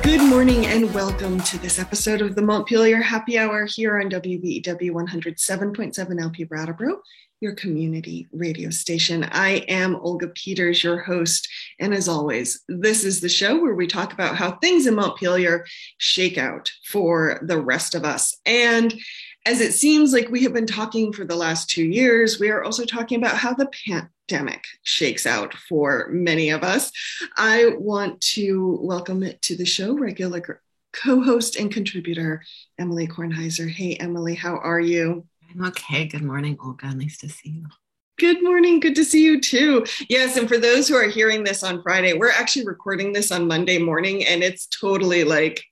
Good morning and welcome to this episode of the Montpelier Happy Hour here on WBEW 107.7 LP Brattleboro, your community radio station. I am Olga Peters, your host, and as always, this is the show where we talk about how things in Montpelier shake out for the rest of us. And as it seems like we have been talking for the last 2 years, we are also talking about how the pandemic shakes out for many of us. I want to welcome to the show regular co-host and contributor, Emily Kornheiser. Hey, Emily, how are you? I'm okay. Good morning, Olga. Nice to see you. Good morning. Good to see you too. Yes, and for those who are hearing this on Friday, we're actually recording this on Monday morning, and it's totally like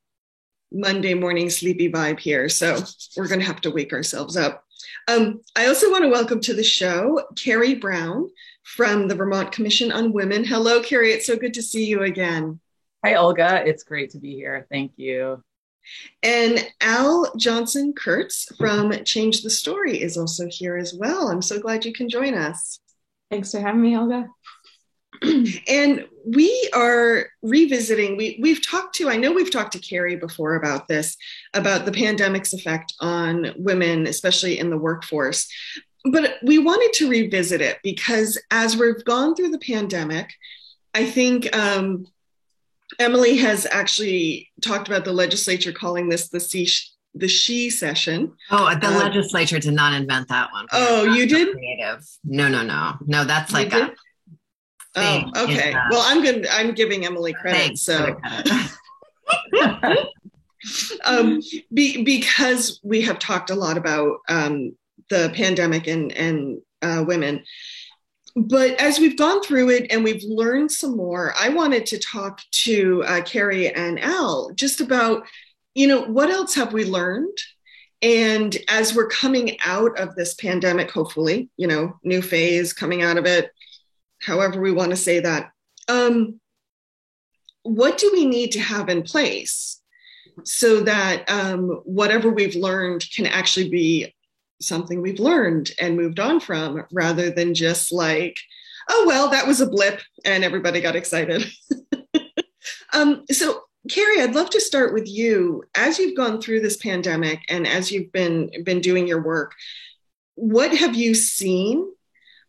Monday morning sleepy vibe here. So we're going to have to wake ourselves up. I also want to welcome to the show Carrie Brown from the Vermont Commission on Women. Hello, Carrie. It's so good to see you again. Hi, Olga. It's great to be here. Thank you. And Al Johnson Kurtz from Change the Story is also here as well. I'm so glad you can join us. Thanks for having me, Olga. And we are revisiting, we've talked to Carrie before about this, about the pandemic's effect on women, especially in the workforce. But we wanted to revisit it because as we've gone through the pandemic, I think Emily has actually talked about the legislature calling this the she session. Oh, the legislature did not invent that one. Oh, you did? Creative. No. That's like a thing. Oh, okay. Well, I'm giving Emily credit. So, because we have talked a lot about the pandemic and women. But as we've gone through it and we've learned some more, I wanted to talk to Carrie and Al just about, what else have we learned? And as we're coming out of this pandemic, hopefully, new phase coming out of it, however we want to say that, what do we need to have in place so that whatever we've learned can actually be something we've learned and moved on from, rather than just like, oh, well, that was a blip and everybody got excited. So Carrie, I'd love to start with you. As you've gone through this pandemic and as you've been doing your work, what have you seen?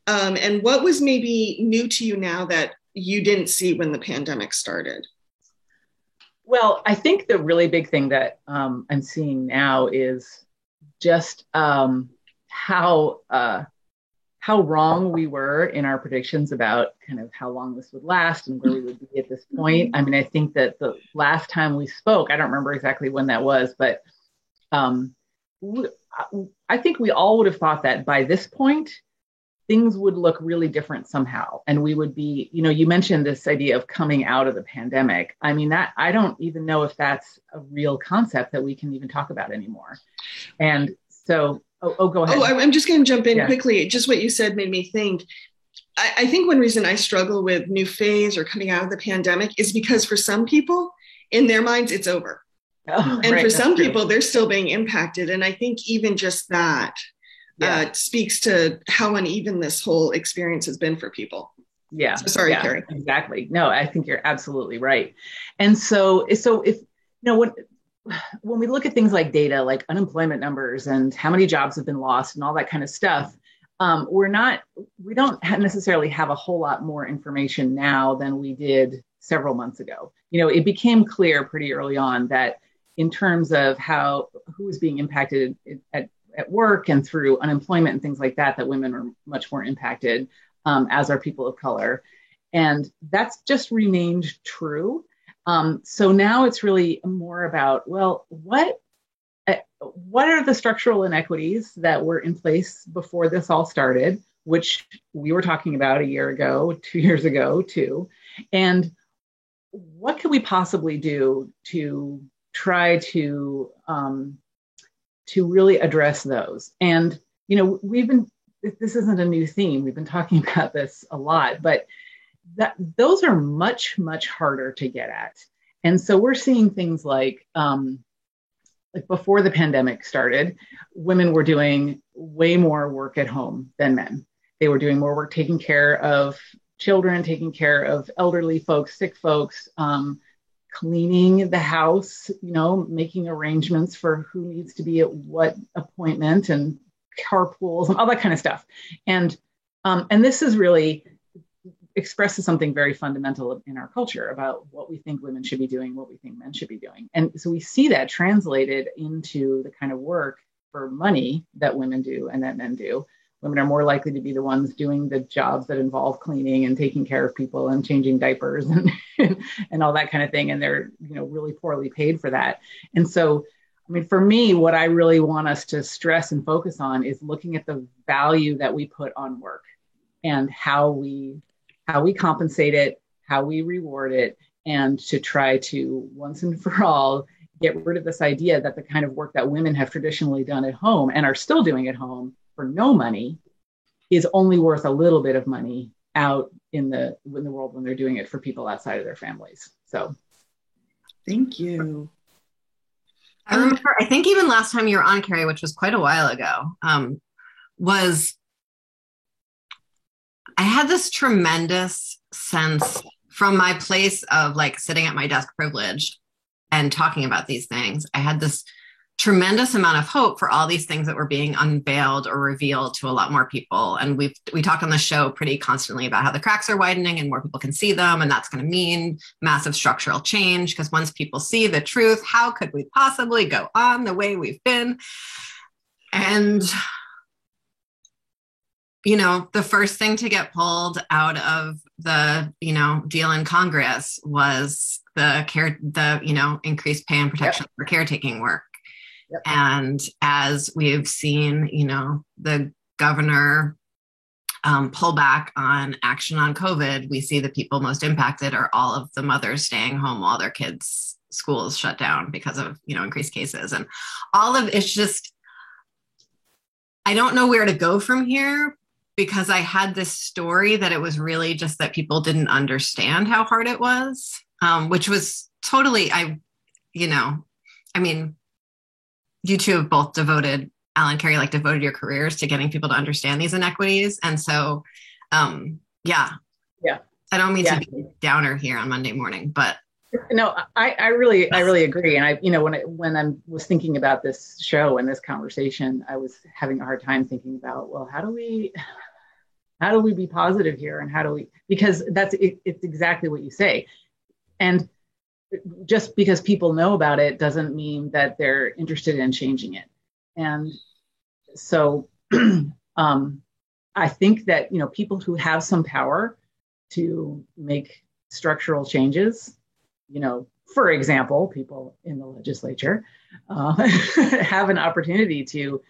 And what was maybe new to you now that you didn't see when the pandemic started? Well, I think the really big thing that I'm seeing now is just how wrong we were in our predictions about kind of how long this would last and where we would be at this point. I mean, I think that the last time we spoke, I don't remember exactly when that was, but I think we all would have thought that by this point, things would look really different somehow. And we would be, you mentioned this idea of coming out of the pandemic. I mean, that I don't even know if that's a real concept that we can even talk about anymore. And so, go ahead. I'm just going to jump in quickly. Just what you said made me think. I think one reason I struggle with new phase or coming out of the pandemic is because for some people, in their minds, it's over. For some people, they're still being impacted. And I think even just that speaks to how uneven this whole experience has been for people. Yeah. So sorry, Carrie. Exactly. No, I think you're absolutely right. And so if, when we look at things like data, like unemployment numbers and how many jobs have been lost and all that kind of stuff, we don't necessarily have a whole lot more information now than we did several months ago. It became clear pretty early on that in terms of who is being impacted at work and through unemployment and things like that women are much more impacted, as are people of color. And that's just remained true. So now it's really more about, well, what are the structural inequities that were in place before this all started, which we were talking about a year ago, 2 years ago too, and what can we possibly do to try to really address those? And, this isn't a new theme. We've been talking about this a lot, but those are much, much harder to get at. And so we're seeing things like before the pandemic started, women were doing way more work at home than men. They were doing more work taking care of children, taking care of elderly folks, sick folks, cleaning the house, making arrangements for who needs to be at what appointment and carpools and all that kind of stuff. And this is really expresses something very fundamental in our culture about what we think women should be doing, what we think men should be doing. And so we see that translated into the kind of work for money that women do and that men do. Women are more likely to be the ones doing the jobs that involve cleaning and taking care of people and changing diapers and and all that kind of thing. And they're, really poorly paid for that. And so, for me, what I really want us to stress and focus on is looking at the value that we put on work and how we compensate it, how we reward it, and to try to once and for all get rid of this idea that the kind of work that women have traditionally done at home and are still doing at home for no money is only worth a little bit of money out in the world when they're doing it for people outside of their families. So thank you. I remember, I think even last time you were on, Carrie, which was quite a while ago, I had this tremendous sense from my place of like sitting at my desk privilege and talking about these things. I had this tremendous amount of hope for all these things that were being unveiled or revealed to a lot more people. And we talk on the show pretty constantly about how the cracks are widening and more people can see them. And that's going to mean massive structural change, because once people see the truth, how could we possibly go on the way we've been? And the first thing to get pulled out of the, deal in Congress was the increased pay and protection for caretaking work. Yep. And as we've seen, the governor pull back on action on COVID, we see the people most impacted are all of the mothers staying home while their kids' schools shut down because of, increased cases. And all of it's just, I don't know where to go from here, because I had this story that it was really just that people didn't understand how hard it was, which was totally, you two have both devoted your careers to getting people to understand these inequities. And so, I don't mean to be a downer here on Monday morning, but. No, I really agree. And when I was thinking about this show and this conversation, I was having a hard time thinking about, well, how do we be positive here? And because it's exactly what you say. And just because people know about it doesn't mean that they're interested in changing it. And so I think that, people who have some power to make structural changes, for example, people in the legislature have an opportunity to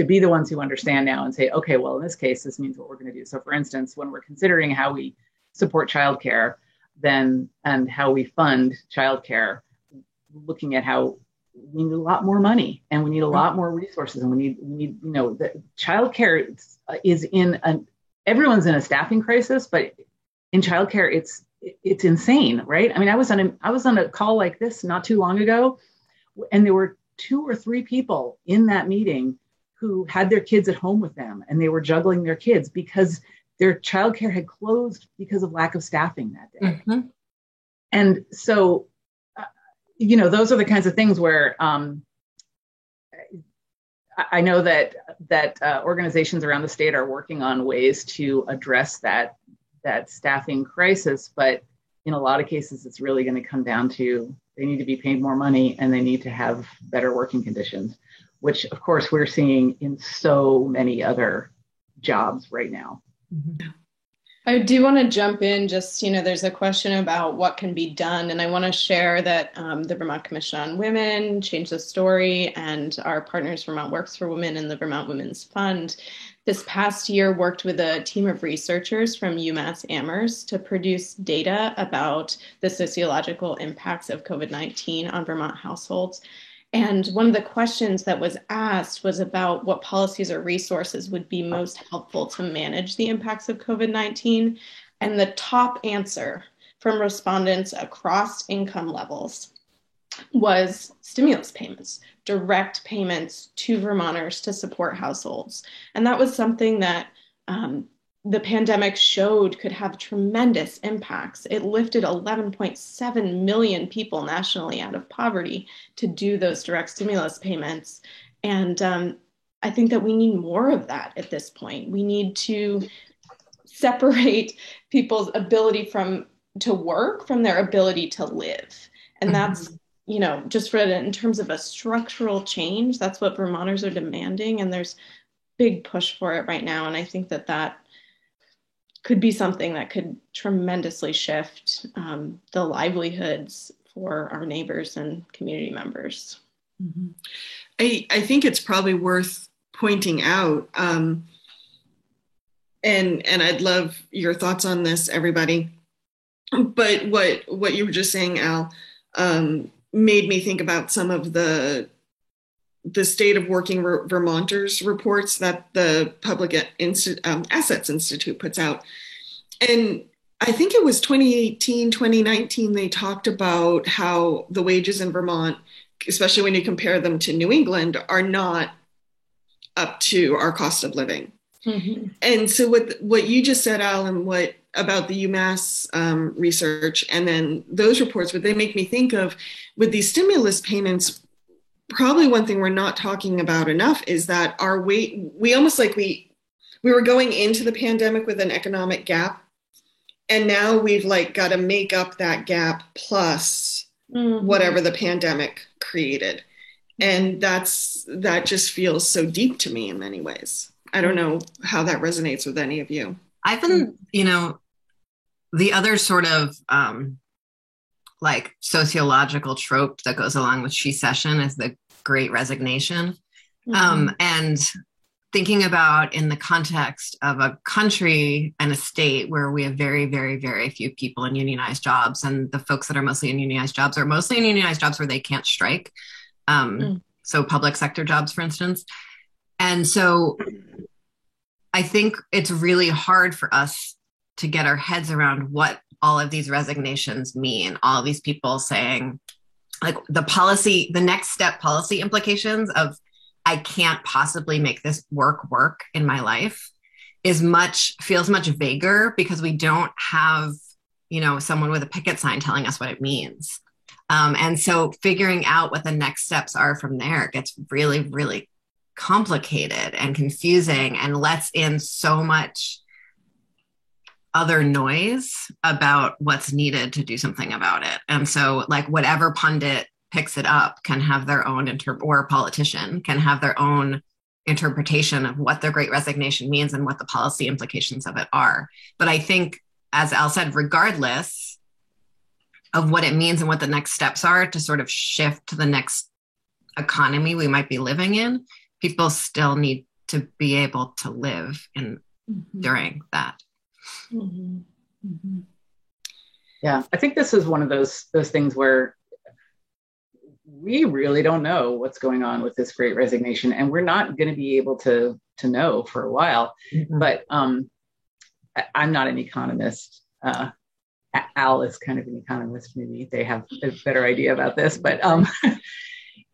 be the ones who understand now and say, okay, well, in this case, this means what we're going to do. So for instance, when we're considering how we support childcare, and how we fund childcare, looking at how we need a lot more money and we need a lot more resources, and we need the childcare is everyone's in a staffing crisis, but in childcare it's insane, right? I was on a call like this not too long ago, and there were 2 or 3 people in that meeting who had their kids at home with them, and they were juggling their kids because their childcare had closed because of lack of staffing that day. Mm-hmm. And so, those are the kinds of things where I know that organizations around the state are working on ways to address that staffing crisis. But in a lot of cases, it's really going to come down to they need to be paid more money and they need to have better working conditions, which, of course, we're seeing in so many other jobs right now. Mm-hmm. I do want to jump in. Just, there's a question about what can be done. And I want to share that the Vermont Commission on Women, Change the Story, and our partners, Vermont Works for Women and the Vermont Women's Fund, this past year worked with a team of researchers from UMass Amherst to produce data about the sociological impacts of COVID-19 on Vermont households. And one of the questions that was asked was about what policies or resources would be most helpful to manage the impacts of COVID-19. And the top answer from respondents across income levels was stimulus payments, direct payments to Vermonters to support households. And that was something that the pandemic showed could have tremendous impacts. It lifted 11.7 million people nationally out of poverty to do those direct stimulus payments. And I think that we need more of that at this point. We need to separate people's ability to work from their ability to live. And that's, just in terms of a structural change, that's what Vermonters are demanding. And there's big push for it right now. And I think that could be something that could tremendously shift the livelihoods for our neighbors and community members. Mm-hmm. I think it's probably worth pointing out, and I'd love your thoughts on this, everybody. But what you were just saying, Al, made me think about some of the State of Working Vermonters reports that the Public Assets Institute puts out. And I think it was 2018, 2019, they talked about how the wages in Vermont, especially when you compare them to New England, are not up to our cost of living. Mm-hmm. And so what you just said, Al, and what about the UMass research, and then those reports, what they make me think of with these stimulus payments, probably one thing we're not talking about enough is that we almost like we were going into the pandemic with an economic gap, and now we've like got to make up that gap plus whatever the pandemic created. And that just feels so deep to me in many ways. I don't know how that resonates with any of you. I've been, the other sort of like sociological trope that goes along with shecession is the Great Resignation. And thinking about in the context of a country and a state where we have very, very, very few people in unionized jobs, and the folks that are mostly in unionized jobs are mostly in unionized jobs where they can't strike. So public sector jobs, for instance. And so I think it's really hard for us to get our heads around what all of these resignations mean. All of these people saying, like, the next step policy implications of I can't possibly make this work in my life feels much vaguer because we don't have, someone with a picket sign telling us what it means. And so figuring out what the next steps are from there gets really, really complicated and confusing and lets in so much other noise about what's needed to do something about it. And so like whatever pundit picks it up can have their own or politician can have their own interpretation of what the Great Resignation means and what the policy implications of it are. But I think, as Al said, regardless of what it means and what the next steps are to sort of shift to the next economy we might be living in, people still need to be able to live during that. Mm-hmm. Mm-hmm. Yeah, I think this is one of those things where we really don't know what's going on with this Great Resignation, and we're not going to be able to know for a while. Mm-hmm. But I'm not an economist. Al is kind of an economist. Maybe they have a better idea about this. But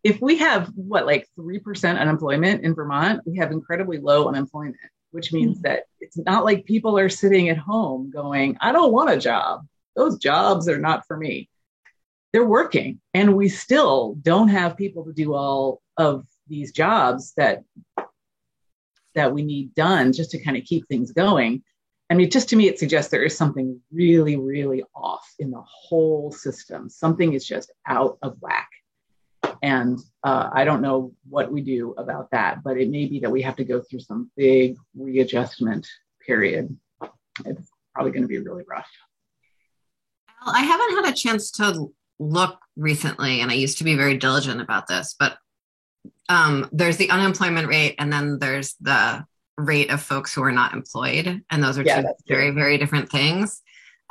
if we have 3% unemployment in Vermont, we have incredibly low unemployment, which means that it's not like people are sitting at home going, I don't want a job. Those jobs are not for me. They're working, and we still don't have people to do all of these jobs that we need done just to kind of keep things going. I mean, just to me, it suggests there is something really, really off in the whole system. Something is just out of whack. And I don't know what we do about that, but it may be that we have to go through some big readjustment period. It's probably going to be really rough. I haven't had a chance to look recently, and I used to be very diligent about this, but there's the unemployment rate, and then there's the rate of folks who are not employed. And those are two very, very different things.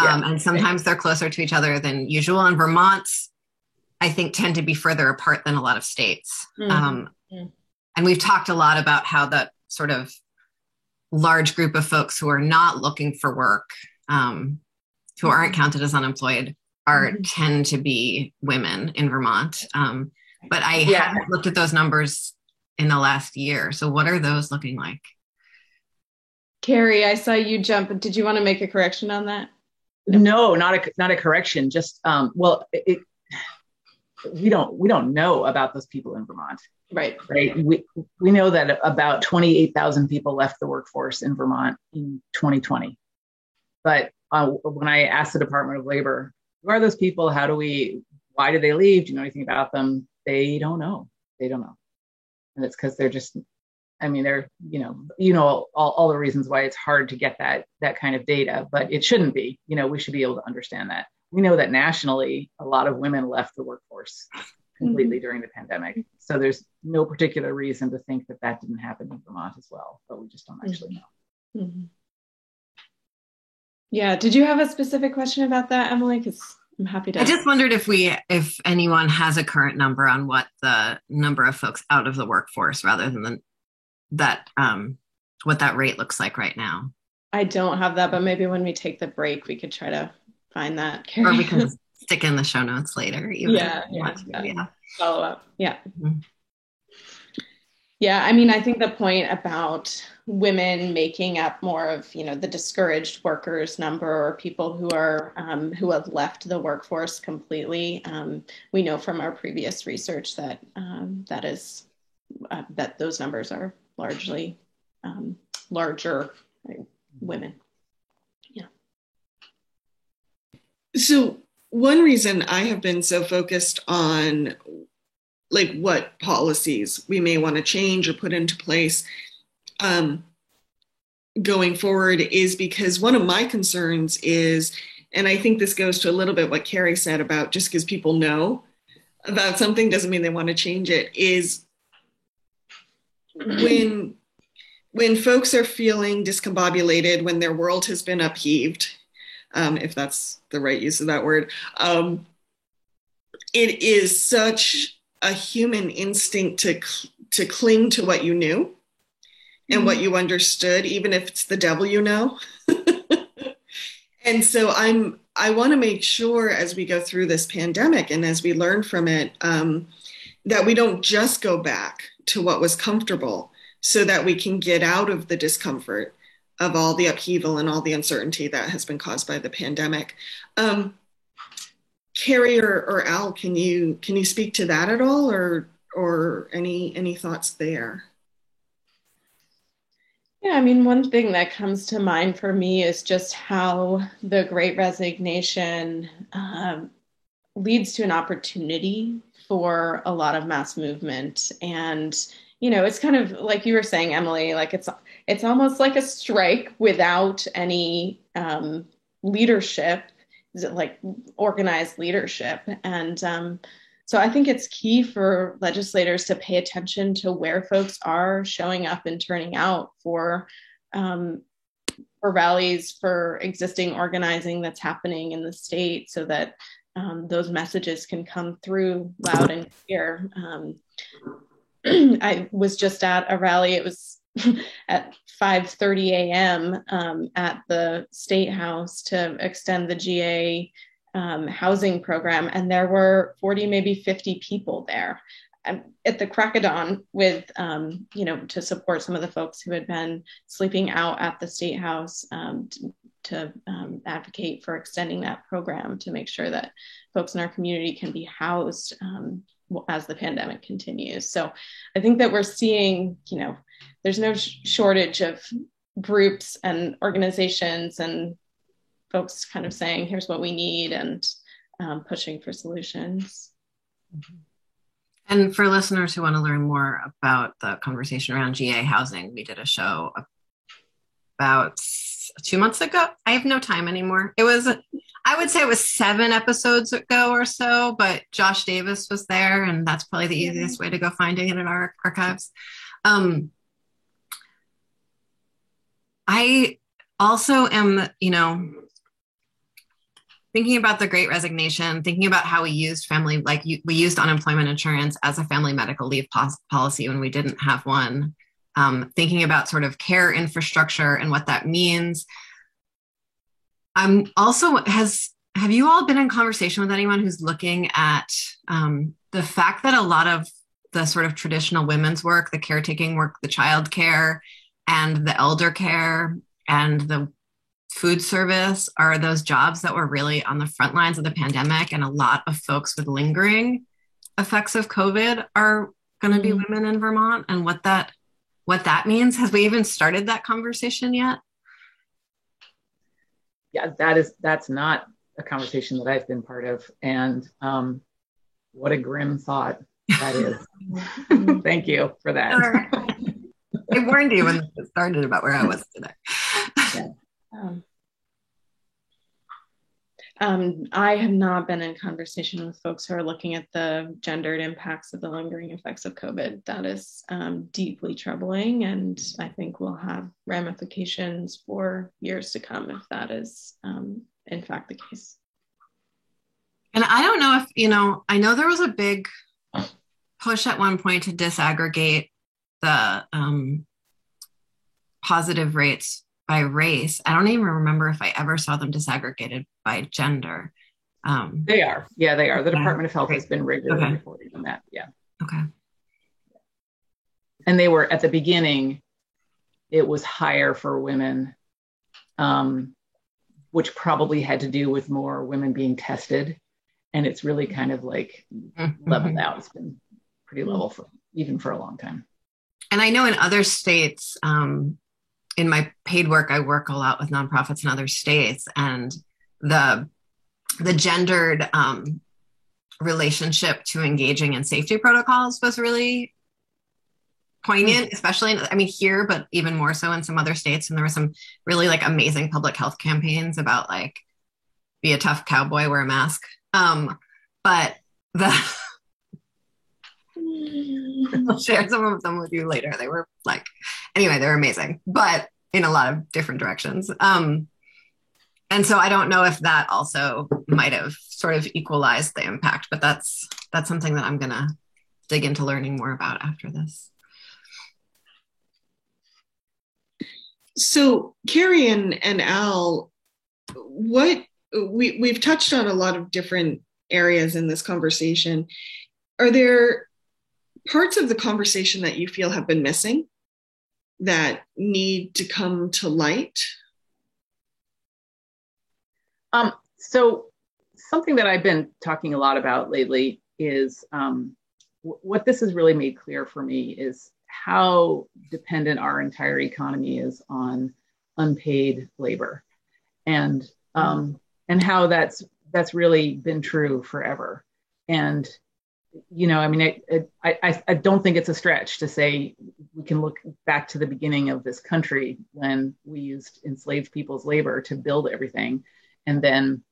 And sometimes they're closer to each other than usual. And Vermont's, I think, tend to be further apart than a lot of states. And we've talked a lot about how that sort of large group of folks who are not looking for work, who aren't counted as unemployed, tend to be women in Vermont. But I haven't looked at those numbers in the last year. So what are those looking like? Carrie, I saw you jump. Did you want to make a correction on that? No, not a correction. Just we don't know about those people in Vermont. Right. We know that about 28,000 people left the workforce in Vermont in 2020. But when I asked the Department of Labor, who are those people? Why did they leave? Do you know anything about them? They don't know. And it's because they're just, they're, all the reasons why it's hard to get that kind of data, but it shouldn't be. We should be able to understand that. We know that nationally, a lot of women left the workforce completely during the pandemic. So there's no particular reason to think that didn't happen in Vermont as well, but we just don't actually know. Mm-hmm. Yeah. Did you have a specific question about that, Emily? Because I'm happy to. I just wondered if anyone has a current number on what the number of folks out of the workforce, rather than what that rate looks like right now. I don't have that, but maybe when we take the break, we could try to find that. Or we can stick in the show notes later. Yeah. Follow up. Yeah. Mm-hmm. Yeah. I think the point about women making up more of, the discouraged workers number, or people who are, who have left the workforce completely. We know from our previous research that that those numbers are largely larger women. Yeah. So one reason I have been so focused on what policies we may want to change or put into place going forward is because one of my concerns is, and I think this goes to a little bit what Carrie said about just because people know about something doesn't mean they want to change it, is when folks are feeling discombobulated, when their world has been upheaved, if that's the right use of that word, it is such a human instinct to cling to what you knew and what you understood, even if it's the devil you know. And so I want to make sure as we go through this pandemic and as we learn from it, that we don't just go back to what was comfortable, so that we can get out of the discomfort of all the upheaval and all the uncertainty that has been caused by the pandemic. Carrie or Al, can you speak to that at all, or any thoughts there? Yeah, one thing that comes to mind for me is just how the Great Resignation leads to an opportunity for a lot of mass movement. And, it's kind of like you were saying, Emily, it's almost like a strike without any leadership, like organized leadership. And so I think it's key for legislators to pay attention to where folks are showing up and turning out for rallies, for existing organizing that's happening in the state, so that those messages can come through loud and clear. I was just at a rally. It was at 5:30 a.m. At the State House to extend the GA housing program, and there were 40, maybe 50 people there at the crack of dawn with, to support some of the folks who had been sleeping out at the State House, to advocate for extending that program to make sure that folks in our community can be housed as the pandemic continues. So I think that we're seeing, there's no shortage of groups and organizations and folks kind of saying, here's what we need, and pushing for solutions. And for listeners who want to learn more about the conversation around GA housing, we did a show about 2 months ago. I have no time anymore. I would say it was 7 episodes ago or so, but Josh Davis was there, and that's probably the easiest way to go finding it in our archives. I also am, thinking about the Great Resignation, thinking about how we used we used unemployment insurance as a family medical leave policy when we didn't have one. Thinking about sort of care infrastructure and what that means. I'm also, have you all been in conversation with anyone who's looking at the fact that a lot of the sort of traditional women's work, the caretaking work, the child care and the elder care and the food service are those jobs that were really on the front lines of the pandemic, and a lot of folks with lingering effects of COVID are going to be women in Vermont, and what that means. Has we even started that conversation yet? Yeah, that's not a conversation that I've been part of, and what a grim thought that is. Thank you for that. I warned you when it started about where I was today. Yeah. I have not been in conversation with folks who are looking at the gendered impacts of the lingering effects of COVID. That is deeply troubling, and I think will have ramifications for years to come if that is in fact the case. And I don't know if, I know there was a big push at one point to disaggregate the positive rates by race. I don't even remember if I ever saw them disaggregated by gender. They are. Yeah, they are. The Department of Health has been regularly reporting on that. Yeah. Okay. And they were, at the beginning, it was higher for women, which probably had to do with more women being tested. And it's really kind of like leveled out. It's been pretty level even for a long time. And I know in other states, in my paid work, I work a lot with nonprofits in other states, and the gendered relationship to engaging in safety protocols was really poignant, especially here, but even more so in some other states. And there were some really amazing public health campaigns about be a tough cowboy, wear a mask. But I'll share some of them with you later. They were they're amazing, but in a lot of different directions. And so I don't know if that also might have sort of equalized the impact, but that's something that I'm going to dig into learning more about after this. So Carrie and Al, we've touched on a lot of different areas in this conversation. Are there parts of the conversation that you feel have been missing that need to come to light? So something that I've been talking a lot about lately is what this has really made clear for me is how dependent our entire economy is on unpaid labor, and how that's really been true forever. And I don't think it's a stretch to say we can look back to the beginning of this country when we used enslaved people's labor to build everything, and then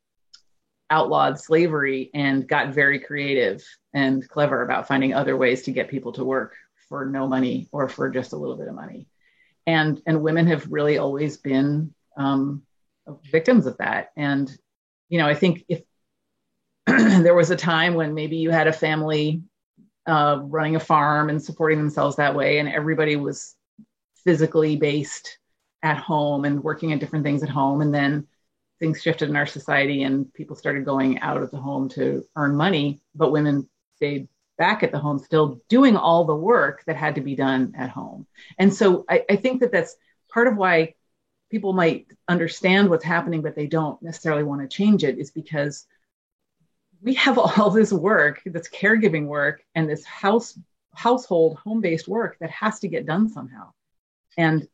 outlawed slavery and got very creative and clever about finding other ways to get people to work for no money or for just a little bit of money. And women have really always been victims of that. And, I think if there was a time when maybe you had a family running a farm and supporting themselves that way, and everybody was physically based at home and working at different things at home. And then things shifted in our society and people started going out of the home to earn money, but women stayed back at the home, still doing all the work that had to be done at home. And so I think that that's part of why people might understand what's happening, but they don't necessarily want to change it, is because we have all this work, this caregiving work, and this household home-based work that has to get done somehow. And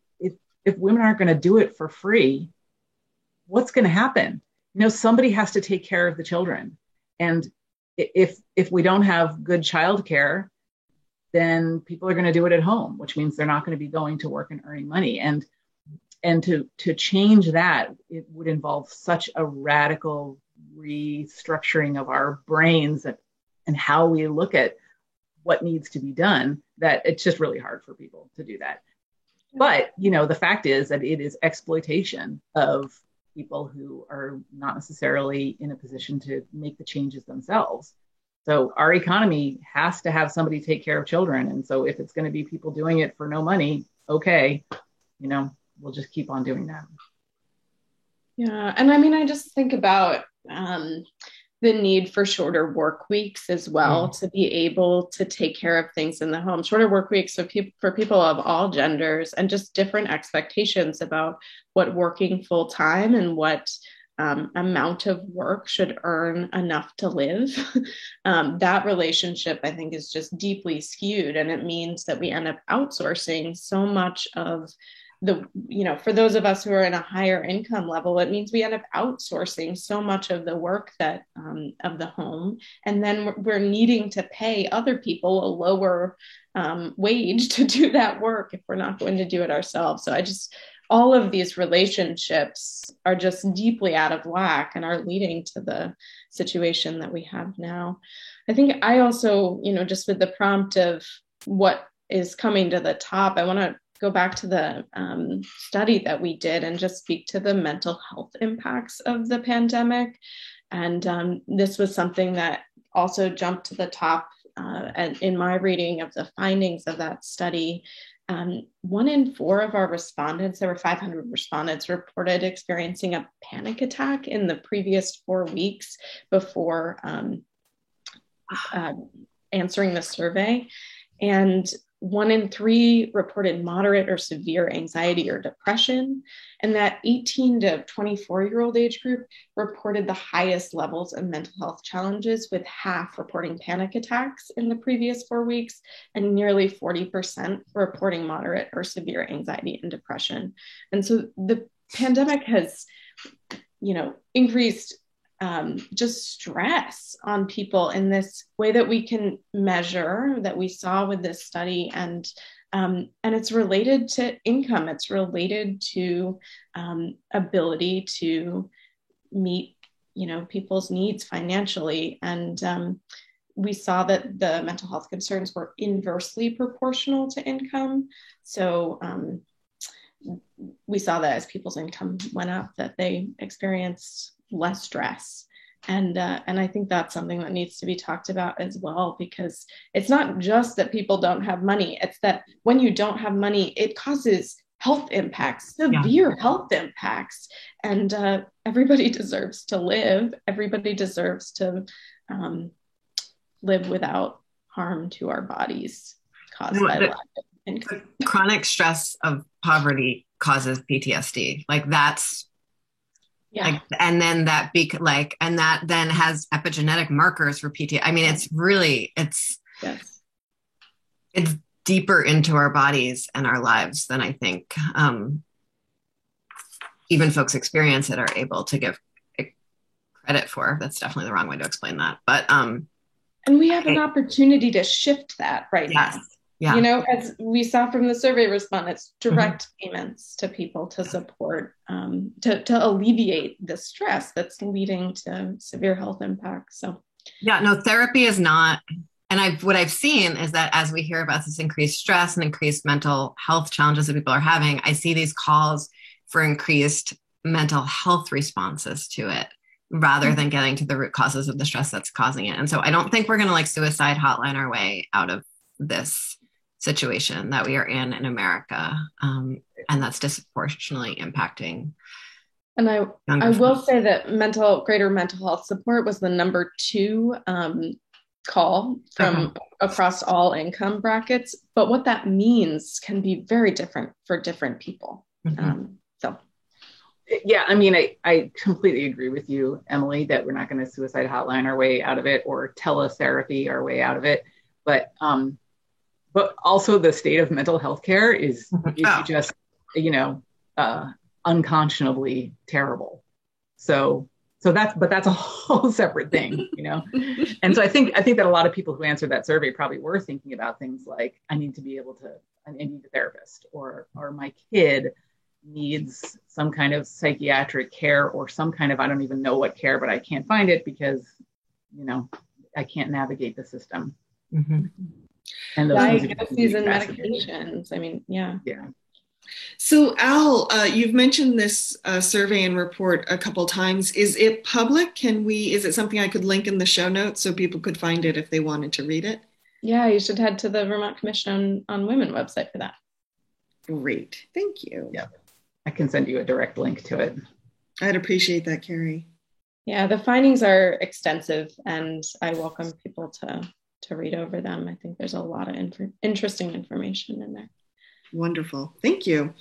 if women aren't going to do it for free, what's going to happen? Somebody has to take care of the children. And if we don't have good childcare, then people are going to do it at home, which means they're not going to be going to work and earning money. And to change that, it would involve such a radical restructuring of our brains and how we look at what needs to be done, that it's just really hard for people to do that. But, the fact is that it is exploitation of people who are not necessarily in a position to make the changes themselves. So our economy has to have somebody take care of children. And so if it's going to be people doing it for no money, okay, we'll just keep on doing that. Yeah. And I just think about the need for shorter work weeks as well, to be able to take care of things in the home. Shorter work weeks for people of all genders, and just different expectations about what working full time and what amount of work should earn enough to live. That relationship, I think, is just deeply skewed. And it means that we end up outsourcing so much of for those of us who are in a higher income level, it means we end up outsourcing so much of the work that of the home. And then we're needing to pay other people a lower wage to do that work if we're not going to do it ourselves. So all of these relationships are just deeply out of whack and are leading to the situation that we have now. I think I also, just with the prompt of what is coming to the top, I want to go back to the study that we did and just speak to the mental health impacts of the pandemic. And this was something that also jumped to the top and in my reading of the findings of that study. 1 in 4 of our respondents, there were 500 respondents, reported experiencing a panic attack in the previous 4 weeks before answering the survey. And 1 in 3 reported moderate or severe anxiety or depression. And that 18 to 24-year-old age group reported the highest levels of mental health challenges, with half reporting panic attacks in the previous 4 weeks and nearly 40% reporting moderate or severe anxiety and depression. And so the pandemic has, increased just stress on people in this way that we can measure, that we saw with this study. And it's related to income. It's related to ability to meet, people's needs financially. And we saw that the mental health concerns were inversely proportional to income. So we saw that as people's income went up, that they experienced less stress. And I think that's something that needs to be talked about as well, because it's not just that people don't have money. It's that when you don't have money, it causes health impacts, severe health impacts. And everybody deserves to live. Everybody deserves to live without harm to our bodies caused by lack of income. Chronic stress of poverty causes PTSD. That's and then that and that then has epigenetic markers for PTSD. I mean, it's deeper into our bodies and our lives than I think even folks experience it are able to give credit for. That's definitely the wrong way to explain that. But and we have an opportunity to shift that now. Yeah. As we saw from the survey respondents, direct payments to people to support, to alleviate the stress that's leading to severe health impacts. So, therapy is not. And what I've seen is that as we hear about this increased stress and increased mental health challenges that people are having, I see these calls for increased mental health responses to it, rather than getting to the root causes of the stress that's causing it. And so I don't think we're going to suicide hotline our way out of this situation that we are in America, and that's disproportionately impacting. And I will say that greater mental health support was the number 2 call from across all income brackets, but what that means can be very different for different people. I completely agree with you, Emily, that we're not going to suicide hotline our way out of it or teletherapy our way out of it, but also the state of mental health care is just, unconscionably terrible. So that's a whole separate thing, And so I think that a lot of people who answered that survey probably were thinking about things like, I need a therapist, or my kid needs some kind of psychiatric care, or some kind of, I don't even know what care, but I can't find it because, I can't navigate the system. Mm-hmm. And diagnoses and medications. I mean, yeah. So Al, you've mentioned this survey and report a couple times. Is it public? Is it something I could link in the show notes so people could find it if they wanted to read it? Yeah, you should head to the Vermont Commission on Women website for that. Great. Thank you. Yeah. I can send you a direct link to it. I'd appreciate that, Carrie. Yeah, the findings are extensive, and I welcome people to read over them. I think there's a lot of interesting information in there. Wonderful. Thank you.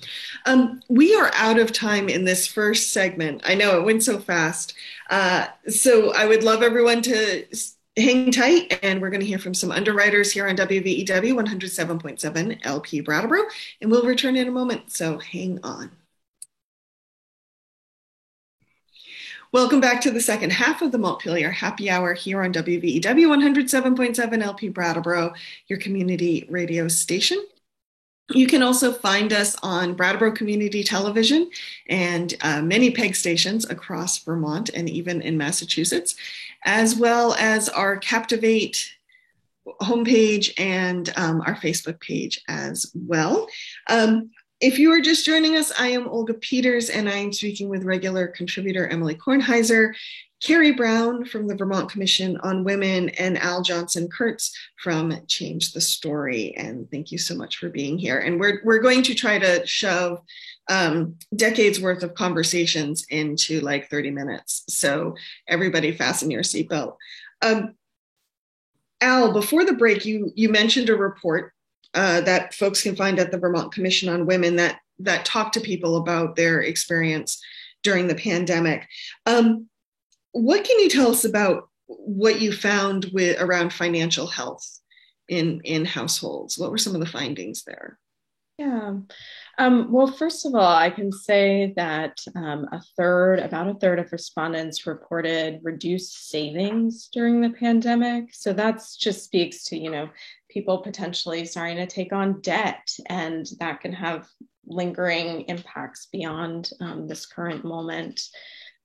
We are out of time in this first segment. I know it went so fast. So I would love everyone to hang tight, and we're going to hear from some underwriters here on WVEW 107.7 LP Brattleboro, and we'll return in a moment. So hang on. Welcome back to the second half of the Montpelier Happy Hour here on WVEW 107.7 LP Brattleboro, your community radio station. You can also find us on Brattleboro Community Television and many PEG stations across Vermont and even in Massachusetts, as well as our Captivate homepage and our Facebook page as well. If you are just joining us, I am Olga Peters, and I am speaking with regular contributor Emily Kornheiser, Carrie Brown from the Vermont Commission on Women, and Al Johnson-Kurtz from Change the Story. And thank you so much for being here. And we're going to try to shove decades worth of conversations into like 30 minutes. So everybody fasten your seatbelt. Al, before the break, you mentioned a report that folks can find at the Vermont Commission on Women that talk to people about their experience during the pandemic. What can you tell us about what you found around financial health in households? What were some of the findings there? Yeah. Well, first of all, I can say that about a third of respondents reported reduced savings during the pandemic. So that just speaks to, people potentially starting to take on debt, and that can have lingering impacts beyond this current moment.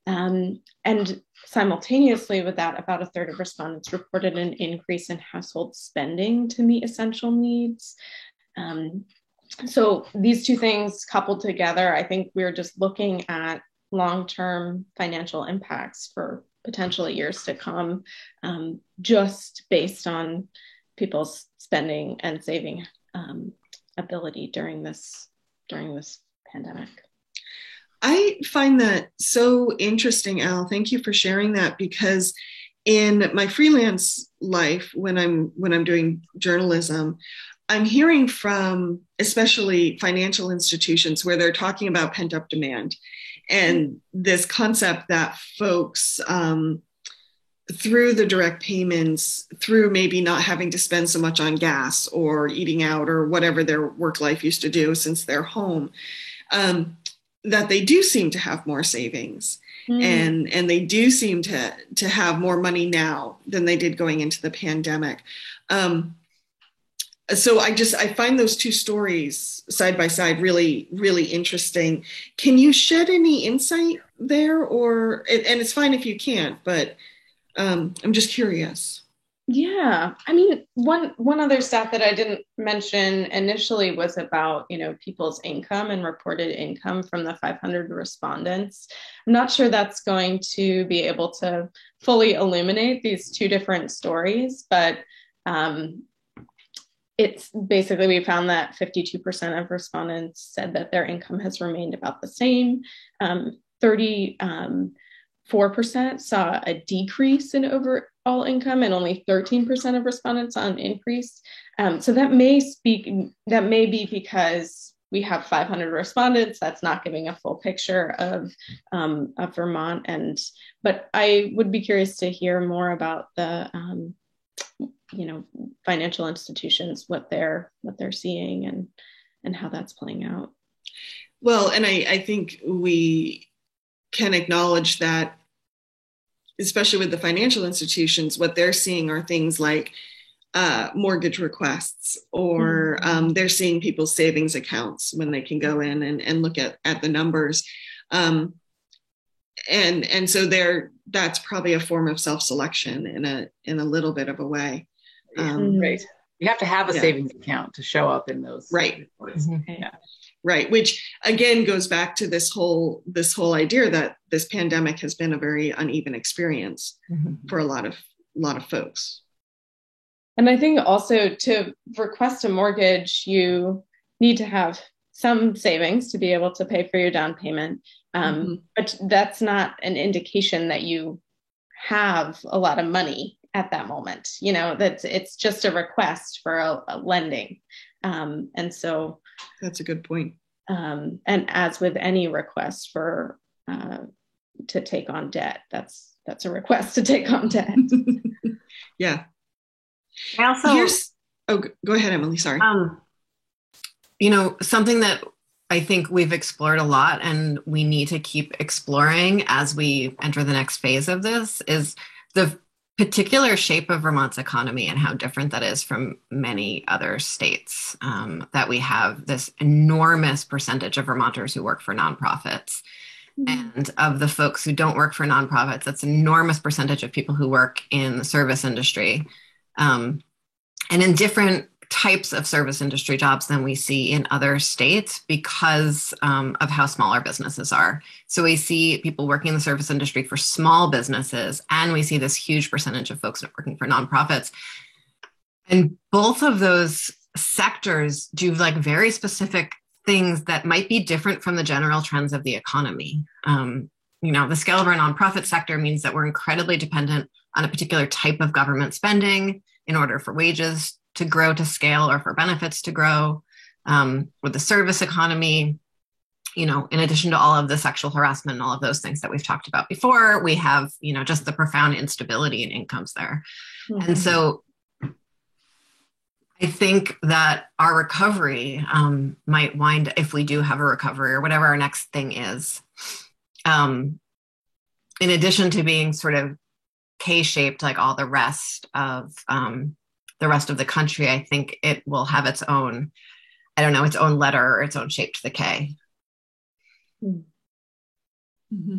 And simultaneously with that, about a third of respondents reported an increase in household spending to meet essential needs. So these two things coupled together, I think we're just looking at long-term financial impacts for potentially years to come, just based on people's spending and saving ability during this pandemic. I find that so interesting, Al. Thank you for sharing that, because in my freelance life, when I'm doing journalism, I'm hearing from especially financial institutions where they're talking about pent-up demand and this concept that folks through the direct payments, through maybe not having to spend so much on gas or eating out or whatever their work life used to do since they're home, that they do seem to have more savings. And they do seem to have more money now than they did going into the pandemic. So I find those two stories side by side really, really interesting. Can you shed any insight there, and it's fine if you can't, but I'm just curious. Yeah, I mean, one other stat that I didn't mention initially was about, people's income and reported income from the 500 respondents. I'm not sure that's going to be able to fully illuminate these two different stories, but it's basically, we found that 52% of respondents said that their income has remained about the same. 34% saw a decrease in overall income, and only 13% of respondents saw an increase. So that may be because we have 500 respondents. That's not giving a full picture of Vermont. But I would be curious to hear more about the financial institutions, what they're seeing and how that's playing out. Well, and I think we can acknowledge that, especially with the financial institutions, what they're seeing are things like mortgage requests, or they're seeing people's savings accounts when they can go in and look at the numbers. And so that's probably a form of self-selection in a little bit of a way. Right. You have to have a savings account to show up in those. Right. Yeah. Right. Which again goes back to this whole idea that this pandemic has been a very uneven experience for a lot of folks. And I think also to request a mortgage, you need to have some savings to be able to pay for your down payment. But that's not an indication that you have a lot of money at that moment, that it's just a request for a lending. And so that's a good point. And as with any request for to take on debt, that's a request to take on debt. Yeah. I also go ahead, Emily. Sorry. Something that I think we've explored a lot and we need to keep exploring as we enter the next phase of this is the particular shape of Vermont's economy and how different that is from many other states. That we have this enormous percentage of Vermonters who work for nonprofits. Mm-hmm. And of the folks who don't work for nonprofits, that's an enormous percentage of people who work in the service industry. And in different types of service industry jobs than we see in other states because of how small our businesses are. So we see people working in the service industry for small businesses, and we see this huge percentage of folks working for nonprofits. And both of those sectors do very specific things that might be different from the general trends of the economy. The scale of our nonprofit sector means that we're incredibly dependent on a particular type of government spending in order for wages to grow to scale or for benefits to grow. With the service economy, in addition to all of the sexual harassment and all of those things that we've talked about before, we have, just the profound instability in incomes there. Mm-hmm. And so I think that our recovery might wind, if we do have a recovery or whatever our next thing is, in addition to being sort of K-shaped like all the rest of the country, I think it will have its own, its own letter or its own shape to the K. Mm-hmm.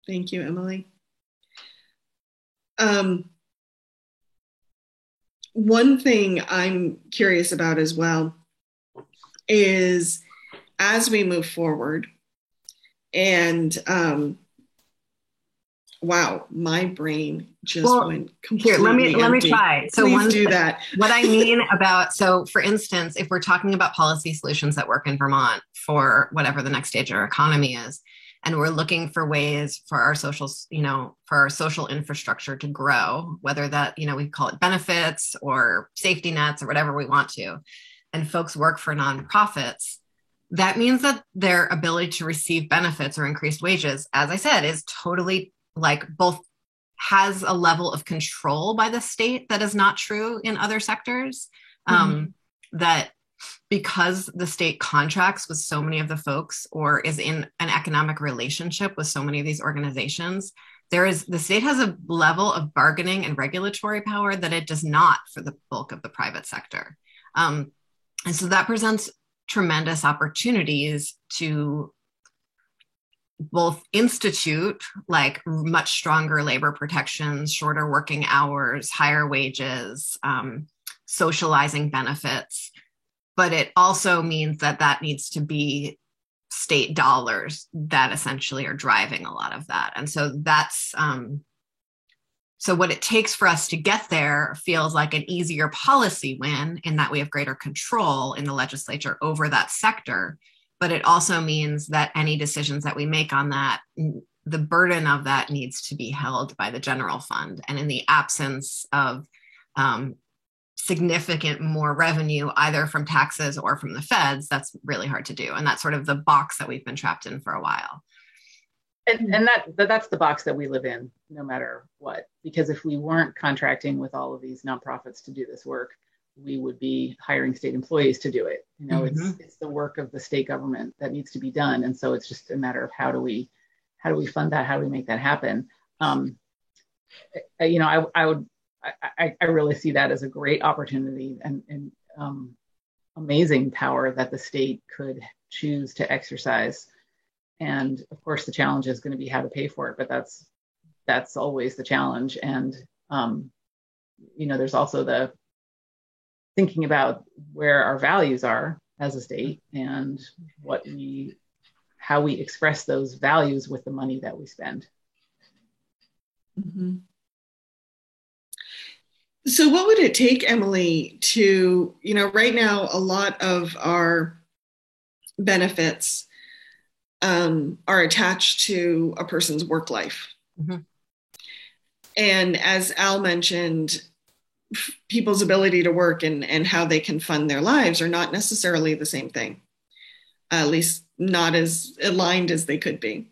Thank you, Emily. One thing I'm curious about as well is as we move forward and wow, my brain just went completely Here, let me try. So please do that. What I mean so for instance, if we're talking about policy solutions that work in Vermont for whatever the next stage of our economy is, and we're looking for ways for our social, for our social infrastructure to grow, whether that, we call it benefits or safety nets or whatever we want to, and folks work for nonprofits, that means that their ability to receive benefits or increased wages, as I said, is totally both has a level of control by the state that is not true in other sectors. That because the state contracts with so many of the folks or is in an economic relationship with so many of these organizations, the state has a level of bargaining and regulatory power that it does not for the bulk of the private sector. And so that presents tremendous opportunities to both institute much stronger labor protections, shorter working hours, higher wages, socializing benefits. But it also means that needs to be state dollars that essentially are driving a lot of that. And so that's, so what it takes for us to get there feels like an easier policy win in that we have greater control in the legislature over that sector. But it also means that any decisions that we make on that, the burden of that needs to be held by the general fund. And in the absence of significant more revenue, either from taxes or from the feds, that's really hard to do. And that's sort of the box that we've been trapped in for a while. And that's the box that we live in, no matter what. Because if we weren't contracting with all of these nonprofits to do this work, we would be hiring state employees to do it. It's the work of the state government that needs to be done. And so it's just a matter of how do we fund that? How do we make that happen? I really see that as a great opportunity and amazing power that the state could choose to exercise. And of course, the challenge is going to be how to pay for it, but that's always the challenge. And there's also the thinking about where our values are as a state and how we express those values with the money that we spend. Mm-hmm. So what would it take, Emily, to, right now, a lot of our benefits are attached to a person's work life. Mm-hmm. And as Al mentioned, people's ability to work and how they can fund their lives are not necessarily the same thing, at least not as aligned as they could be.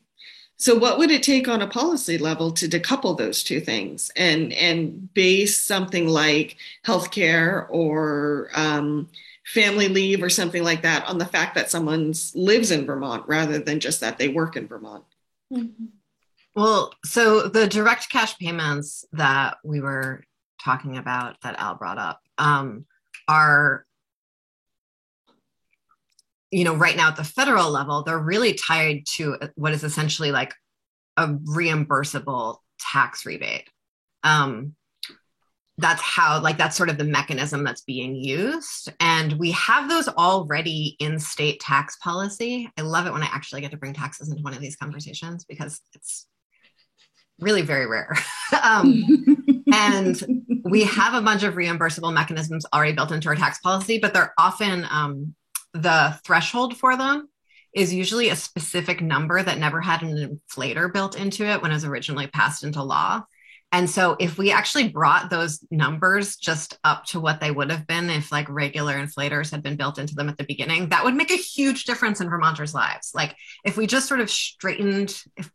So what would it take on a policy level to decouple those two things and base something like healthcare or family leave or something like that on the fact that someone lives in Vermont rather than just that they work in Vermont? Mm-hmm. Well, so the direct cash payments that we were talking about that Al brought up are, right now at the federal level, they're really tied to what is essentially like a reimbursable tax rebate. That's how, that's sort of the mechanism that's being used. And we have those already in state tax policy. I love it when I actually get to bring taxes into one of these conversations because it's really very rare. And we have a bunch of reimbursable mechanisms already built into our tax policy, but they're often, the threshold for them is usually a specific number that never had an inflator built into it when it was originally passed into law. And so if we actually brought those numbers just up to what they would have been if regular inflators had been built into them at the beginning, that would make a huge difference in Vermonters' lives. If we just sort of straightened, if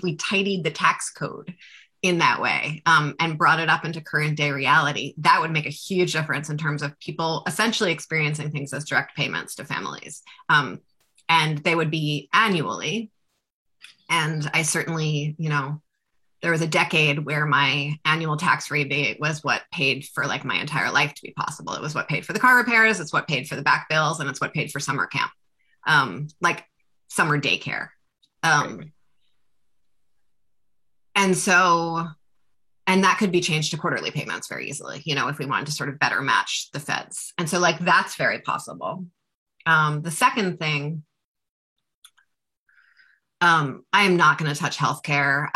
we tidied the tax code in that way and brought it up into current day reality, that would make a huge difference in terms of people essentially experiencing things as direct payments to families. And they would be annually. And I certainly, there was a decade where my annual tax rebate was what paid for my entire life to be possible. It was what paid for the car repairs, it's what paid for the back bills, and it's what paid for summer camp, summer daycare. And that could be changed to quarterly payments very easily, if we wanted to sort of better match the feds. And so that's very possible. The second thing, I am not going to touch healthcare.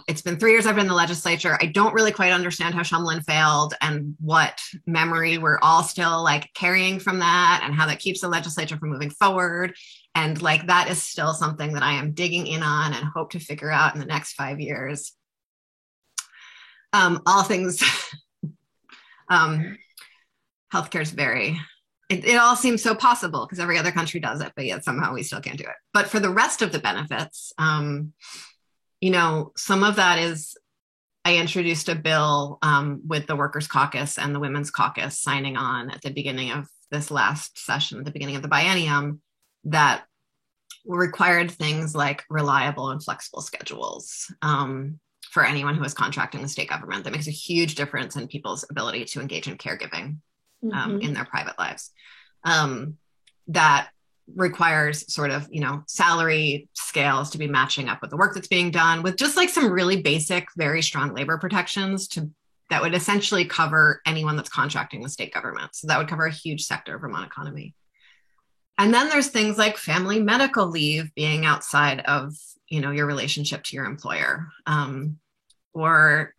It's been 3 years I've been in the legislature. I don't really quite understand how Shumlin failed and what memory we're all still carrying from that and how that keeps the legislature from moving forward. And that is still something that I am digging in on and hope to figure out in the next 5 years. All things, healthcare is it all seems so possible because every other country does it, but yet somehow we still can't do it. But for the rest of the benefits, some of that is, I introduced a bill with the Workers' Caucus and the Women's Caucus signing on at the beginning of this last session, at the beginning of the biennium, that required things like reliable and flexible schedules for anyone who is contracting the state government. That makes a huge difference in people's ability to engage in caregiving in their private lives. That requires sort of, salary scales to be matching up with the work that's being done, with just some really basic, very strong labor protections that would essentially cover anyone that's contracting with state government. So that would cover a huge sector of Vermont economy. And then there's things like family medical leave being outside of, your relationship to your employer, or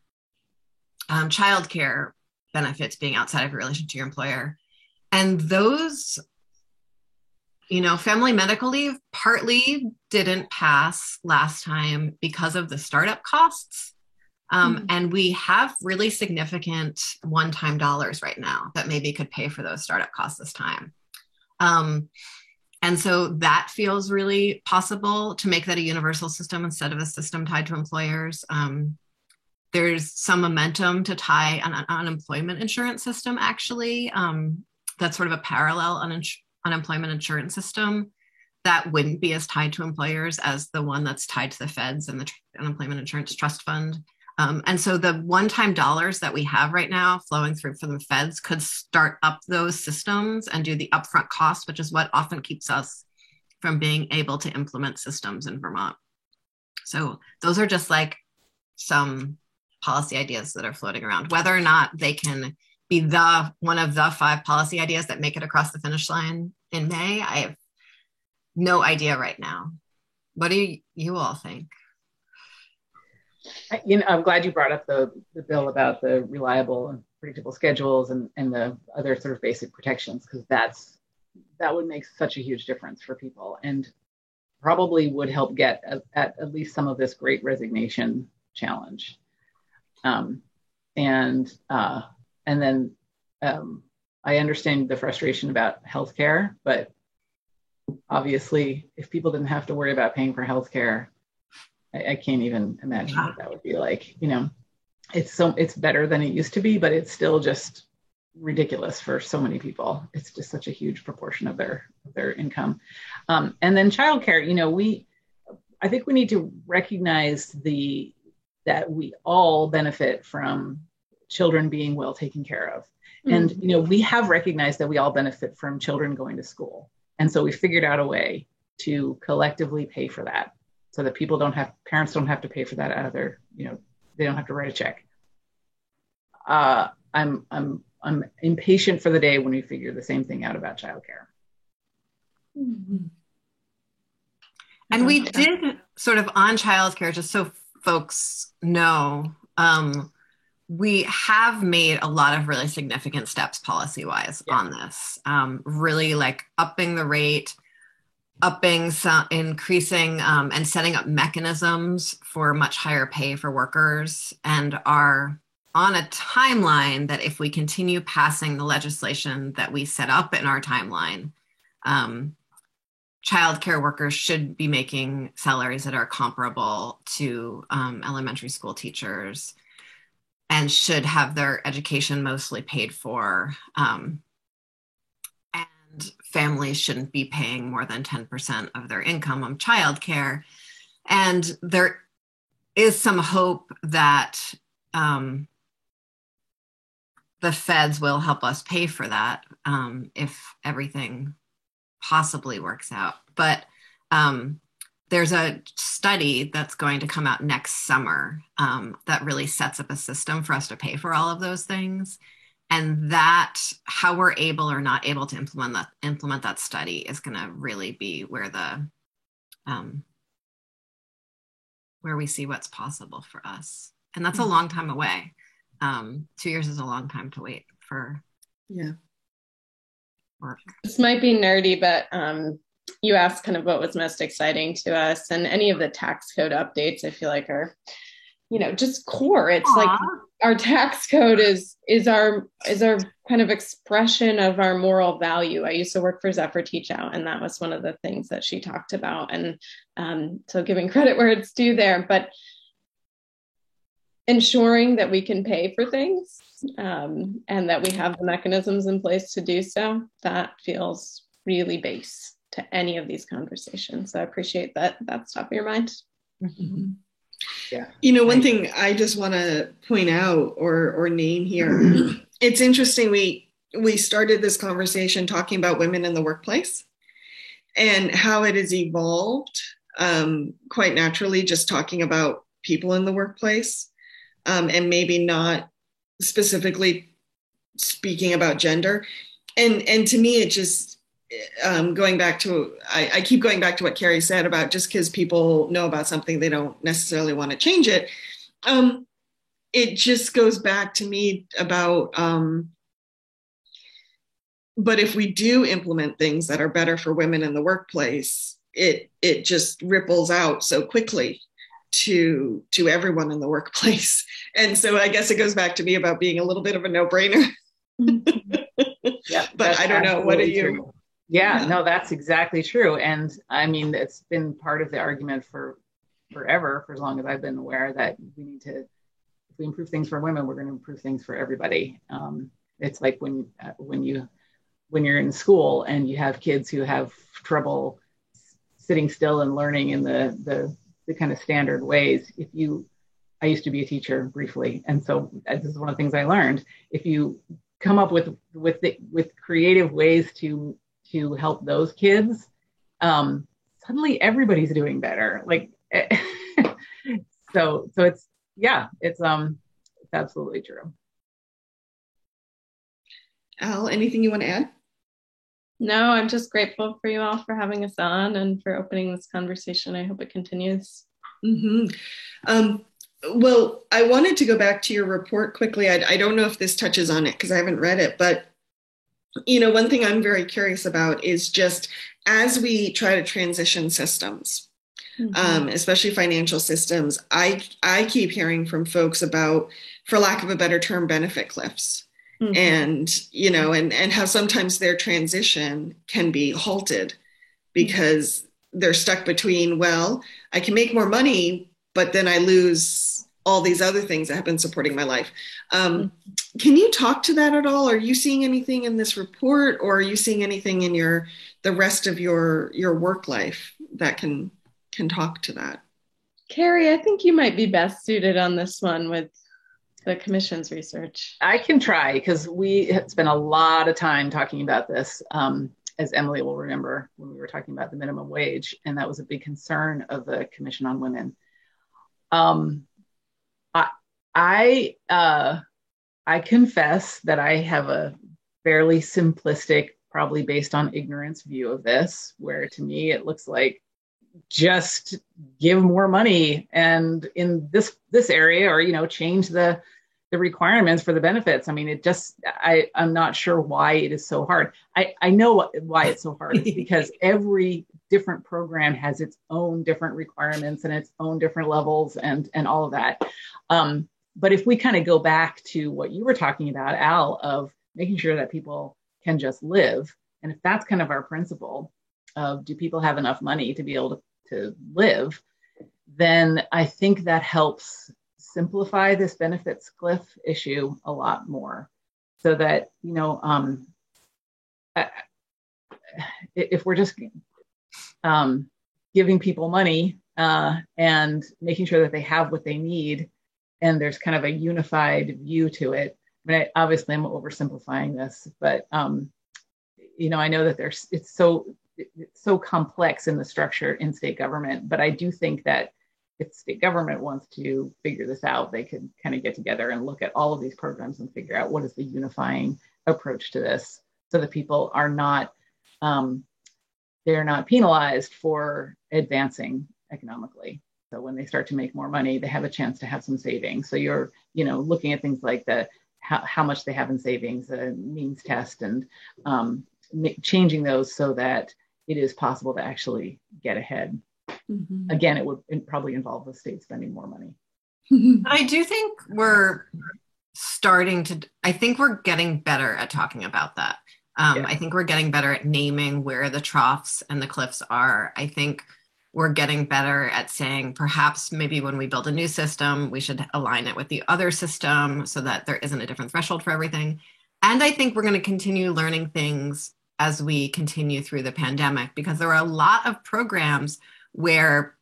childcare benefits being outside of your relation to your employer. And those, family medical leave partly didn't pass last time because of the startup costs. And we have really significant one-time dollars right now that maybe could pay for those startup costs this time. And so that feels really possible to make that a universal system instead of a system tied to employers. There's some momentum to tie an unemployment insurance system, actually. That's sort of a parallel unemployment insurance system that wouldn't be as tied to employers as the one that's tied to the feds and the unemployment insurance trust fund. And so the one-time dollars that we have right now flowing through from the feds could start up those systems and do the upfront cost, which is what often keeps us from being able to implement systems in Vermont. So those are just some policy ideas that are floating around. Whether or not they can be one of the 5 policy ideas that make it across the finish line in May, I have no idea right now. What do you all think? I'm glad you brought up the bill about the reliable and predictable schedules and the other sort of basic protections, because that would make such a huge difference for people and probably would help get at least some of this great resignation challenge. And then I understand the frustration about healthcare, but obviously, if people didn't have to worry about paying for healthcare, I can't even imagine what that would be like. It's better than it used to be, but it's still just ridiculous for so many people. It's just such a huge proportion of their income. And then childcare, I think we need to recognize that we all benefit from children being well taken care of. And, we have recognized that we all benefit from children going to school. And so we figured out a way to collectively pay for that so that parents don't have to pay for that out of their, they don't have to write a check. I'm impatient for the day when we figure the same thing out about childcare. And we did sort of on childcare, just so folks know, we have made a lot of really significant steps policy-wise on this, really like upping the rate, increasing and setting up mechanisms for much higher pay for workers, and are on a timeline that if we continue passing the legislation that we set up in our timeline, childcare workers should be making salaries that are comparable to elementary school teachers, and should have their education mostly paid for. And families shouldn't be paying more than 10% of their income on childcare. And there is some hope that the feds will help us pay for that if everything possibly works out. But there's a study that's going to come out next summer that really sets up a system for us to pay for all of those things. And that how we're able or not able to implement that study is going to really be where where we see what's possible for us. And that's a long time away. 2 years is a long time to wait for work. This might be nerdy, but you asked kind of what was most exciting to us, and any of the tax code updates I feel like are, just core. It's like our tax code is our kind of expression of our moral value. I used to work for Zephyr Teach Out, and that was one of the things that she talked about. And so giving credit where it's due there, but ensuring that we can pay for things and that we have the mechanisms in place to do so, that feels really base to any of these conversations. So I appreciate that that's top of your mind. Mm-hmm. Yeah. One thing I just want to point out or name here, it's interesting. We started this conversation talking about women in the workplace and how it has evolved quite naturally, just talking about people in the workplace and maybe not specifically speaking about gender. And to me, it just, going back to, I keep going back to what Carrie said about just because people know about something, they don't necessarily want to change it. It just goes back to me about, but if we do implement things that are better for women in the workplace, it just ripples out so quickly to everyone in the workplace. And so I guess it goes back to me about being a little bit of a no-brainer. Yeah, but I don't know. What are you? True. Yeah, no, that's exactly true. And I mean, it's been part of the argument for forever, for as long as I've been aware, that we need to, if we improve things for women, we're going to improve things for everybody. It's like when you're in school and you have kids who have trouble sitting still and learning in the kind of standard ways. I used to be a teacher briefly, and so this is one of the things I learned. If you come up with creative ways to help those kids, suddenly everybody's doing better. Like, so it's absolutely true. Al, anything you want to add? No, I'm just grateful for you all for having us on and for opening this conversation. I hope it continues. Mm-hmm. Well, I wanted to go back to your report quickly. I don't know if this touches on it because I haven't read it, but one thing I'm very curious about is just as we try to transition systems, especially financial systems. I keep hearing from folks about, for lack of a better term, benefit cliffs. And, and how sometimes their transition can be halted because they're stuck between, well, I can make more money, but then I lose all these other things that have been supporting my life. Can you talk to that at all? Are you seeing anything in this report, or are you seeing anything in the rest of your work life that can talk to that? Carrie, I think you might be best suited on this one with the Commission's research. I can try, because we spent a lot of time talking about this, as Emily will remember, when we were talking about the minimum wage, and that was a big concern of the Commission on Women. I confess that I have a fairly simplistic, probably based on ignorance, view of this, where to me it looks like just give more money, and in this area, or change the requirements for the benefits. I mean, I'm not sure why it is so hard. I know why it's so hard. It's because every different program has its own different requirements and its own different levels and all of that. But if we kind of go back to what you were talking about, Al, of making sure that people can just live, and if that's kind of our principle of, do people have enough money to be able to live, then I think that helps simplify this benefits cliff issue a lot more, so that, if we're just giving people money and making sure that they have what they need, and there's kind of a unified view to it. I mean, obviously I'm oversimplifying this, but I know that it's so complex in the structure in state government, but I do think that if state government wants to figure this out, they could kind of get together and look at all of these programs and figure out what is the unifying approach to this, so that people are not, they're not penalized for advancing economically. So when they start to make more money, they have a chance to have some savings. So you're, looking at things like how much they have in savings, the means test, and changing those so that it is possible to actually get ahead. Again, it would probably involve the state spending more money. But I do think we're getting better at talking about that. I think we're getting better at naming where the troughs and the cliffs are. I think we're getting better at saying, perhaps maybe when we build a new system, we should align it with the other system so that there isn't a different threshold for everything. And I think we're going to continue learning things as we continue through the pandemic, because there are a lot of programs where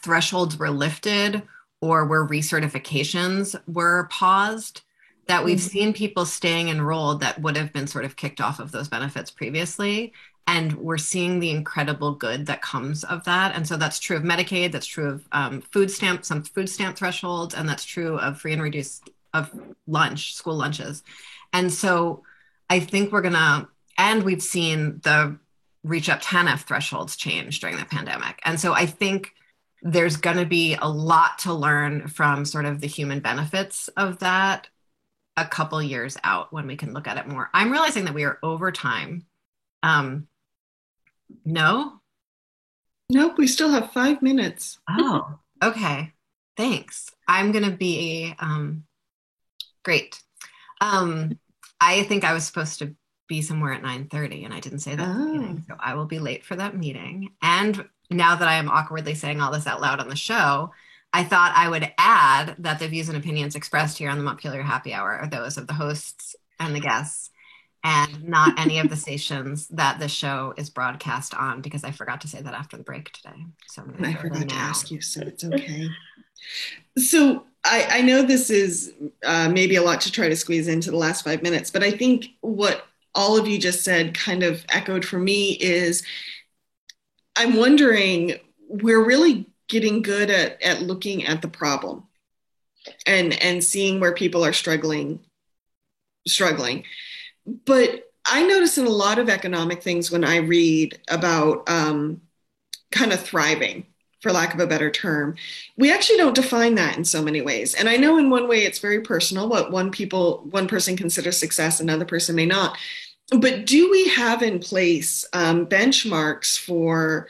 thresholds were lifted or where recertifications were paused, that we've seen people staying enrolled that would have been sort of kicked off of those benefits previously. And we're seeing the incredible good that comes of that. And so that's true of Medicaid, that's true of some food stamp thresholds, and that's true of free and reduced of school lunches. And so I think and we've seen the Reach Up TANF thresholds change during the pandemic. And so I think there's going to be a lot to learn from sort of the human benefits of that a couple years out when we can look at it more. I'm realizing that we are over time. No? Nope, we still have 5 minutes. Oh, okay. Thanks. I'm going to be great. I think I was supposed to be somewhere at 9:30 and I didn't say that at the beginning, so I will be late for that meeting. And now that I am awkwardly saying all this out loud on the show, I thought I would add that the views and opinions expressed here on the Montpelier Happy Hour are those of the hosts and the guests, and not any of the stations that the show is broadcast on, because I forgot to say that after the break today. So I forgot to ask you, so it's okay. So I know this is maybe a lot to try to squeeze into the last 5 minutes, but I think what all of you just said kind of echoed for me is, I'm wondering, we're really getting good at looking at the problem and seeing where people are struggling. But I notice in a lot of economic things when I read about kind of thriving, for lack of a better term, we actually don't define that in so many ways. And I know in one way it's very personal, what one person considers success, another person may not. But do we have in place benchmarks for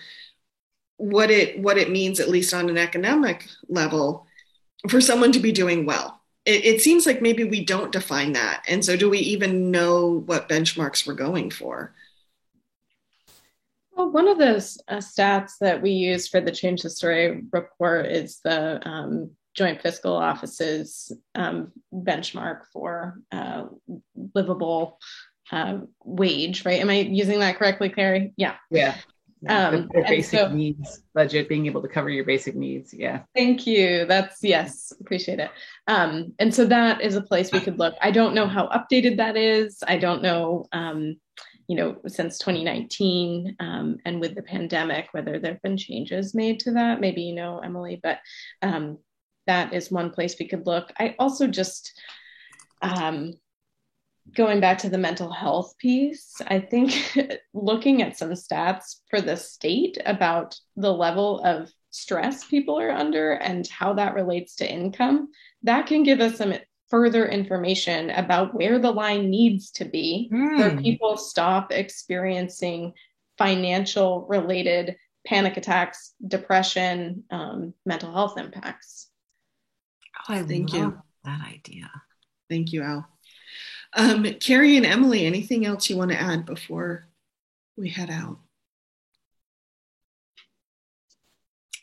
what it means, at least on an economic level, for someone to be doing well. It seems like maybe we don't define that. And so do we even know what benchmarks we're going for? Well, one of those stats that we use for the Change the Story report is the Joint Fiscal Office's benchmark for livable wage, right? Am I using that correctly, Carrie? Yeah. Yeah. Their basic needs budget, being able to cover your basic needs. Yeah. Thank you. Yes, appreciate it. And so that is a place we could look. I don't know how updated that is. I don't know, since 2019 and with the pandemic, whether there have been changes made to that. Maybe, Emily, but that is one place we could look. I also just, going back to the mental health piece, I think looking at some stats for the state about the level of stress people are under and how that relates to income, that can give us some further information about where the line needs to be where people stop experiencing financial related panic attacks, depression, mental health impacts. Oh, I love that idea. Thank you, Al. Carrie and Emily, anything else you want to add before we head out?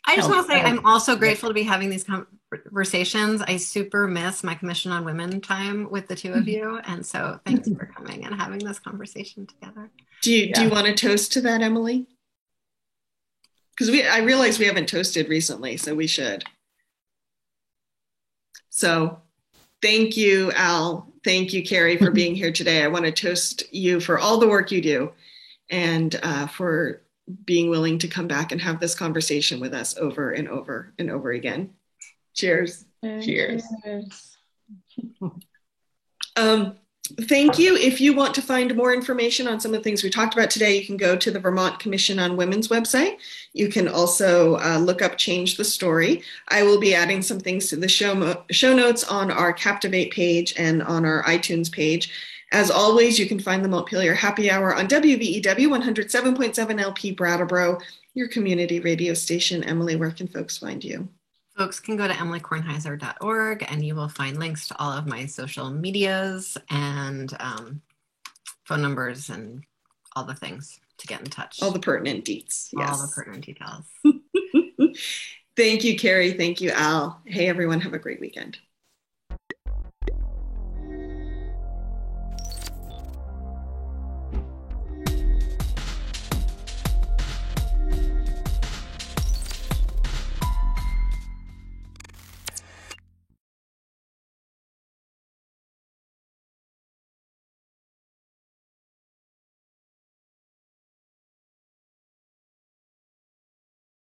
I just want to say I'm also grateful to be having these conversations. I super miss my Commission on Women time with the two of you. And so thanks for coming and having this conversation together. Do you want to toast to that, Emily? Because I realize we haven't toasted recently, so we should. So thank you, Al. Thank you, Carrie, for being here today. I want to toast you for all the work you do and for being willing to come back and have this conversation with us over and over and over again. Cheers. Cheers. Thank you. If you want to find more information on some of the things we talked about today, you can go to the Vermont Commission on Women's website. You can also look up Change the Story. I will be adding some things to the show notes on our Captivate page and on our iTunes page. As always, you can find the Montpelier Happy Hour on WVEW 107.7 LP Brattleboro, your community radio station. Emily, where can folks find you? Folks can go to emilykornheiser.org and you will find links to all of my social medias and phone numbers and all the things to get in touch. All the pertinent deets. Yes. All the pertinent details. Thank you, Carrie. Thank you, Al. Hey, everyone. Have a great weekend.